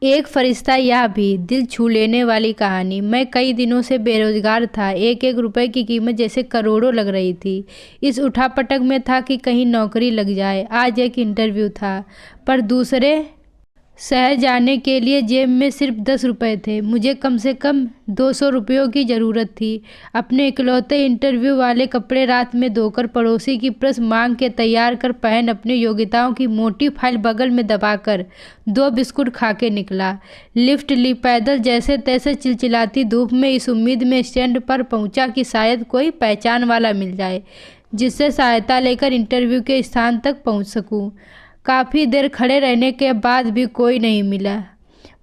एक फरिश्ता यह भी दिल छू लेने वाली कहानी। मैं कई दिनों से बेरोजगार था। एक एक रुपए की कीमत जैसे करोड़ों लग रही थी। इस उठापटक में था कि कहीं नौकरी लग जाए। आज एक इंटरव्यू था, पर दूसरे शहर जाने के लिए जेब में सिर्फ 10 रुपए थे। मुझे कम से कम 200 रुपयों की ज़रूरत थी। अपने इकलौते इंटरव्यू वाले कपड़े रात में धोकर पड़ोसी की प्रेस मांग के तैयार कर पहन अपनी योग्यताओं की मोटी फाइल बगल में दबाकर 2 बिस्कुट खा के निकला। लिफ्ट ली, पैदल जैसे तैसे चिलचिलाती धूप में इस उम्मीद में स्टैंड पर पहुंचा कि शायद कोई पहचान वाला मिल जाए जिससे सहायता लेकर इंटरव्यू के स्थान तक पहुंच सकूं। काफ़ी देर खड़े रहने के बाद भी कोई नहीं मिला।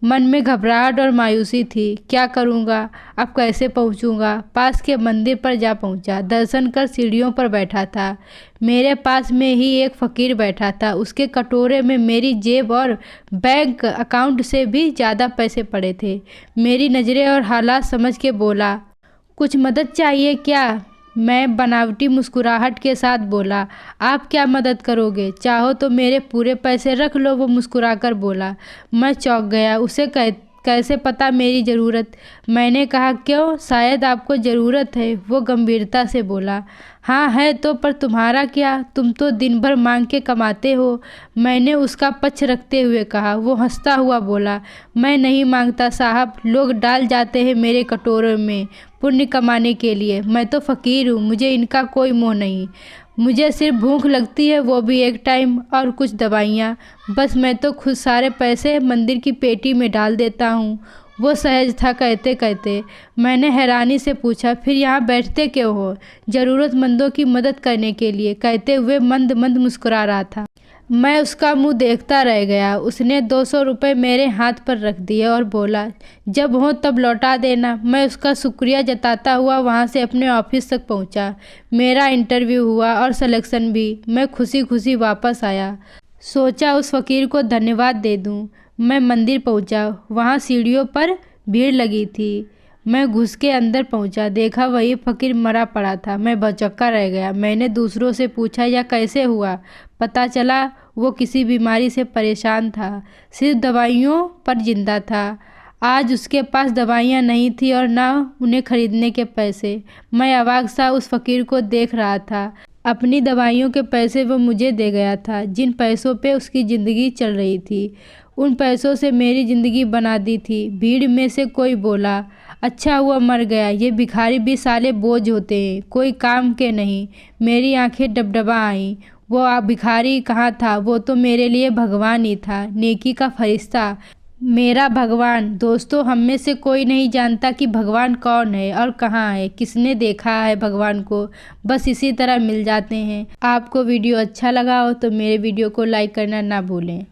मन में घबराहट और मायूसी थी। क्या करूँगा, अब कैसे पहुँचूँगा? पास के मंदिर पर जा पहुँचा। दर्शन कर सीढ़ियों पर बैठा था। मेरे पास में ही एक फ़कीर बैठा था। उसके कटोरे में मेरी जेब और बैंक अकाउंट से भी ज़्यादा पैसे पड़े थे। मेरी नज़रें और हालात समझ के बोला, कुछ मदद चाहिए क्या? मैं बनावटी मुस्कुराहट के साथ बोला, आप क्या मदद करोगे? चाहो तो मेरे पूरे पैसे रख लो, वो मुस्कुराकर बोला। मैं चौंक गया। उसे कैसे पता मेरी ज़रूरत? मैंने कहा, क्यों, शायद आपको ज़रूरत है। वो गंभीरता से बोला, हाँ है तो, पर तुम्हारा क्या? तुम तो दिन भर मांग के कमाते हो। मैंने उसका पक्ष रखते हुए कहा। वो हंसता हुआ बोला, मैं नहीं मांगता साहब, लोग डाल जाते हैं मेरे कटोरे में पुण्य कमाने के लिए। मैं तो फ़कीर हूँ, मुझे इनका कोई मोह नहीं। मुझे सिर्फ भूख लगती है, वो भी एक टाइम, और कुछ दवाइयाँ। बस मैं तो खुद सारे पैसे मंदिर की पेटी में डाल देता हूँ। वो सहज था कहते कहते। मैंने हैरानी से पूछा, फिर यहाँ बैठते क्यों हो? ज़रूरतमंदों की मदद करने के लिए, कहते हुए मंद मंद मुस्कुरा रहा था। मैं उसका मुंह देखता रह गया। उसने 200 रुपये मेरे हाथ पर रख दिए और बोला, जब हो तब लौटा देना। मैं उसका शुक्रिया जताता हुआ वहाँ से अपने ऑफिस तक पहुँचा। मेरा इंटरव्यू हुआ और सिलेक्शन भी। मैं खुशी खुशी वापस आया। सोचा उस फ़कीर को धन्यवाद दे दूँ। मैं मंदिर पहुँचा। वहाँ सीढ़ियों पर भीड़ लगी थी। मैं घुस के अंदर पहुंचा, देखा वही फ़कीर मरा पड़ा था। मैं भौचक्का रह गया। मैंने दूसरों से पूछा, यह कैसे हुआ? पता चला वो किसी बीमारी से परेशान था, सिर्फ दवाइयों पर जिंदा था। आज उसके पास दवाइयाँ नहीं थी और ना उन्हें खरीदने के पैसे। मैं अवाक सा उस फ़कीर को देख रहा था। अपनी दवाइयों के पैसे वो मुझे दे गया था, जिन पैसों पे उसकी ज़िंदगी चल रही थी। उन पैसों से मेरी ज़िंदगी बना दी थी। भीड़ में से कोई बोला, अच्छा हुआ मर गया, ये भिखारी भी साले बोझ होते हैं, कोई काम के नहीं। मेरी आंखें डबडबा आईं। वो भिखारी कहाँ था? वो तो मेरे लिए भगवान ही था, नेकी का फरिश्ता, मेरा भगवान। दोस्तों, हम में से कोई नहीं जानता कि भगवान कौन है और कहाँ है, किसने देखा है भगवान को। बस इसी तरह मिल जाते हैं। आपको वीडियो अच्छा लगा हो तो मेरे वीडियो को लाइक करना ना भूलें।